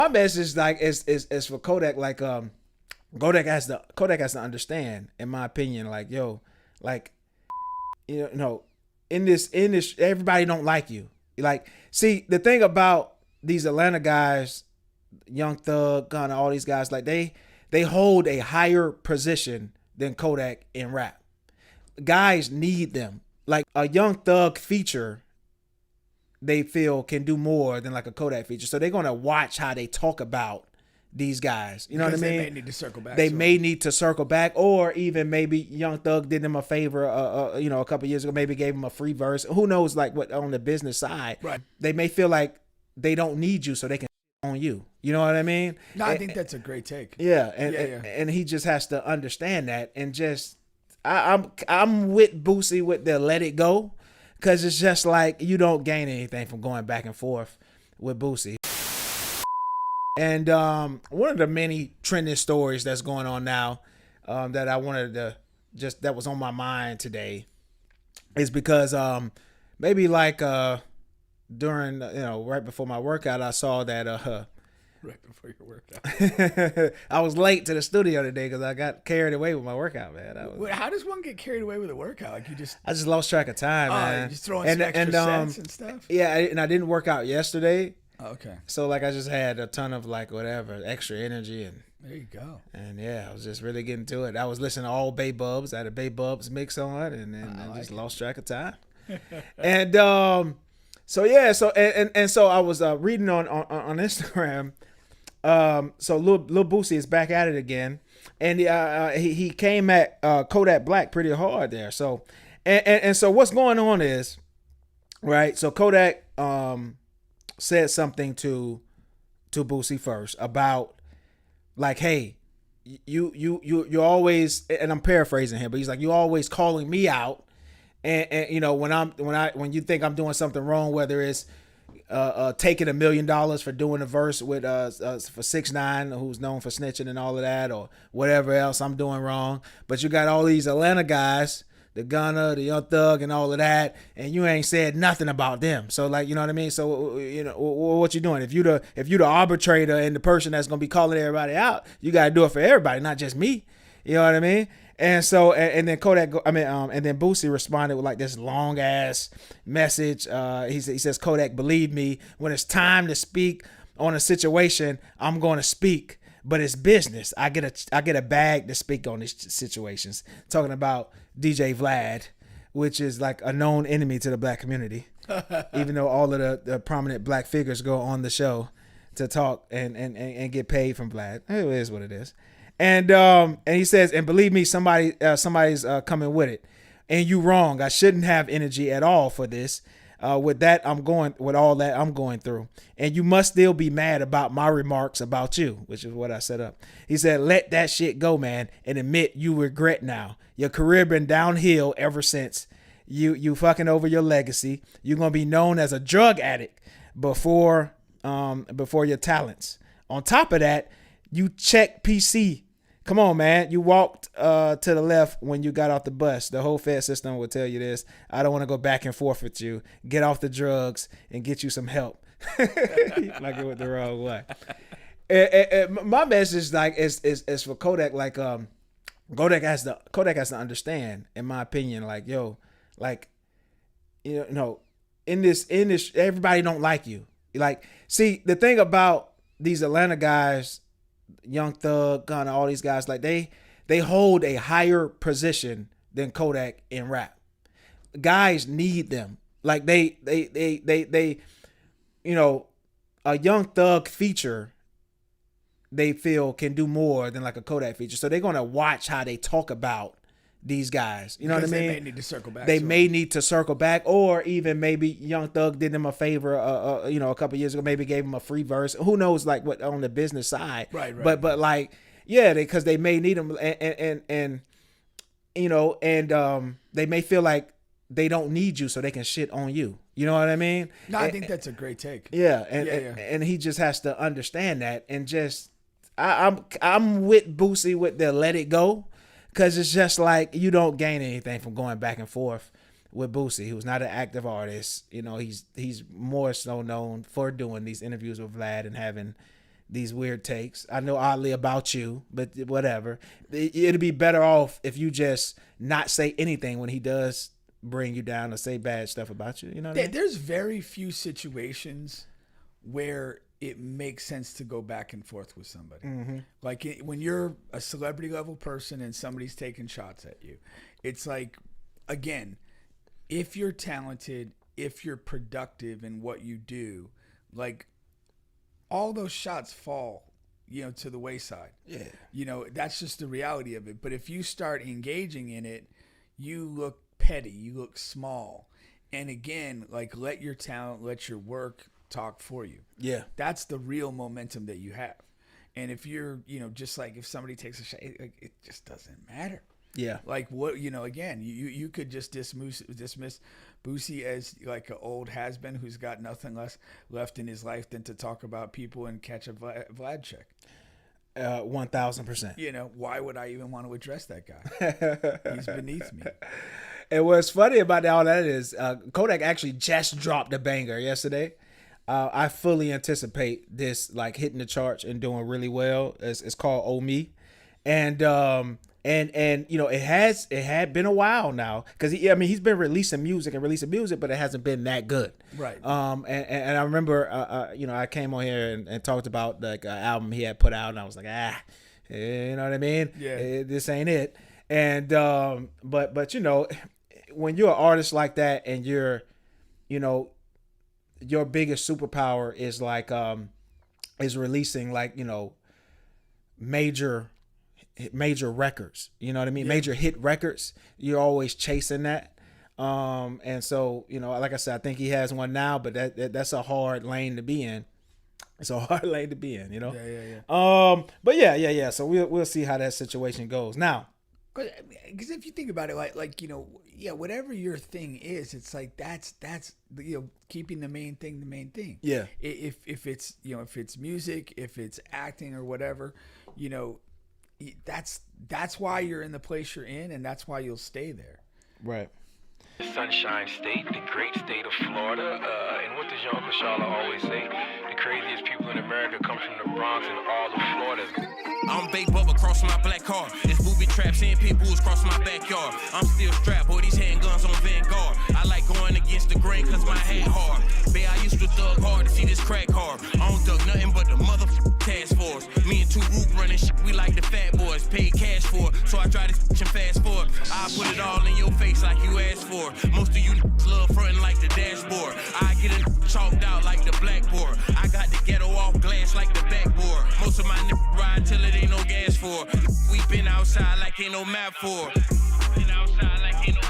My message is for Kodak. Kodak has to understand, in my opinion. Like in this everybody don't like you. See, the thing about these Atlanta guys, Young Thug, Gunna, all these guys, they hold a higher position than Kodak in rap. Guys need them. Like a Young Thug feature, they feel can do more than like a Kodak feature. So they're gonna watch how they talk about these guys. You know what I mean? They may need to circle back. They may need to circle back, or even maybe Young Thug did them a favor, a couple years ago, maybe gave him a free verse. Who knows, like what on the business side, right? They may feel like they don't need you, so they can on you. You know what I mean? No, I think that's a great take. Yeah, and he just has to understand that, and just I'm with Boosie with the let it go, because it's just like you don't gain anything from going back and forth with Boosie. And one of the many trending stories that's going on now that I wanted to that was on my mind today is because maybe during right before my workout, I saw that right before your workout. I was late to the studio today because I got carried away with my workout, man. Wait, how does one get carried away with a workout? Like I just lost track of time, man. Just throwing some extra sets and stuff. Yeah, and I didn't work out yesterday. Okay. So I just had a ton of whatever extra energy, and there you go. And yeah, I was just really getting to it. I was listening to all Bay Bubs. I had a Bay Bubs mix on, and then I just lost track of time. And so I was reading on Instagram. So Lil Boosie is back at it again, and he came at Kodak Black pretty hard there. So and so what's going on is, right? So Kodak said something to Boosie first about hey, you always, and I'm paraphrasing here, but he's like, you always calling me out, and when you think I'm doing something wrong, whether it's taking $1 million for doing a verse with for 6ix9ine, who's known for snitching and all of that, or whatever else I'm doing wrong, but you got all these Atlanta guys, the Gunna, the Young Thug, and all of that, and you ain't said nothing about them. So you know what I mean? So what you doing? If you the arbitrator and the person that's gonna be calling everybody out, you gotta do it for everybody, not just me. You know what I mean? And so and then and then Boosie responded with this long ass message. He says, Kodak, believe me, when it's time to speak on a situation, I'm gonna speak. But it's business. I get a bag to speak on these situations. Talking about DJ Vlad, which is a known enemy to the black community, even though all of the prominent black figures go on the show to talk and get paid from Vlad. It is what it is. And he says, and believe me, somebody's coming with it. And you wrong. I shouldn't have energy at all for this. With all that I'm going through. And you must still be mad about my remarks about you, which is what I set up. He said, let that shit go, man, and admit you regret now. Your career been downhill ever since. You fucking over your legacy. You're going to be known as a drug addict before your talents. On top of that, you check PC. Come on, man. You walked to the left when you got off the bus. The whole Fed system will tell you this. I don't want to go back and forth with you. Get off the drugs and get you some help. Like it went the wrong way. My message is for Kodak. Kodak has to understand, in my opinion. In this everybody don't like you. See, the thing about these Atlanta guys, Young Thug, Gunna, all these guys, they hold a higher position than Kodak in rap. Guys need them. They a Young Thug feature, they feel can do more than a Kodak feature. So they're gonna watch how they talk about these guys. You know what I mean? They may need to circle back. They may need to circle back, or even maybe Young Thug did them a favor, a couple years ago, maybe gave him a free verse. Who knows, what on the business side. Right. But because they may need them, and they may feel like they don't need you, so they can shit on you. You know what I mean? No, I think that's a great take. Yeah, and he just has to understand that, and just I'm with Boosie with the let it go. Because it's just you don't gain anything from going back and forth with Boosie, who's not an active artist. He's more so known for doing these interviews with Vlad and having these weird takes. I know Oddly About You, but whatever. It'd be better off if you just not say anything when he does bring you down or say bad stuff about you. You know what I mean? There's very few situations where it makes sense to go back and forth with somebody. Mm-hmm. Like when you're a celebrity level person and somebody's taking shots at you, it's like, again, if you're talented, if you're productive in what you do, like all those shots fall, to the wayside. Yeah. That's just the reality of it. But if you start engaging in it, you look petty, you look small. And again, like let your talent, let your work talk for you. Yeah. That's the real momentum that you have. And if you're, just like if somebody takes a shot, it just doesn't matter. Yeah. Like what, again, you could just dismiss Boosie as like an old has-been who's got nothing left in his life than to talk about people and catch a Vlad check. 1,000%. Why would I even want to address that guy? He's beneath me. And what's funny about all that is Kodak actually just dropped a banger yesterday. I fully anticipate this like hitting the charts and doing really well. It's called Oh Me. And it had been a while now because he's been releasing music, but it hasn't been that good. Right. And I remember I came on here and talked about like an album he had put out, and I was like, you know what I mean? Yeah. This ain't it. And but when you're an artist like that and you're, your biggest superpower is like is releasing like major records, you know what I mean? Yeah. Major hit records. You're always chasing that. And so, like I said, I think he has one now, but that's a hard lane to be in. It's a hard lane to be in, Yeah. But yeah. So we'll see how that situation goes. Now, because if you think about it, whatever your thing is, it's like that's keeping the main thing. Yeah. If it's if it's music, if it's acting or whatever, that's why you're in the place you're in, and that's why you'll stay there. Right. Sunshine State, the great state of Florida, and what does your Uncle Charlotte always say? The craziest people in America come from the Bronx and all of Florida. I'm Big Bubba crossing my black car. It's booby traps and pit bulls crossing my backyard. I'm still strapped, boy, these handguns on Vanguard. I like going against the grain cause my hand hard. Bae, I used to thug hard to see this crack hard. I don't duck nothing but the motherfucking task force. Me and two Root running shit, we like the fat boys. Paid cash for it, so I try to and fast forward. I put it all in your face like you asked for. Most of you love frontin' like the dashboard. I get it chalked out like the blackboard. I got the ghetto off glass like the backboard. Most of my niggas ride till it ain't no gas for. We been outside like ain't no map for. Been outside like ain't no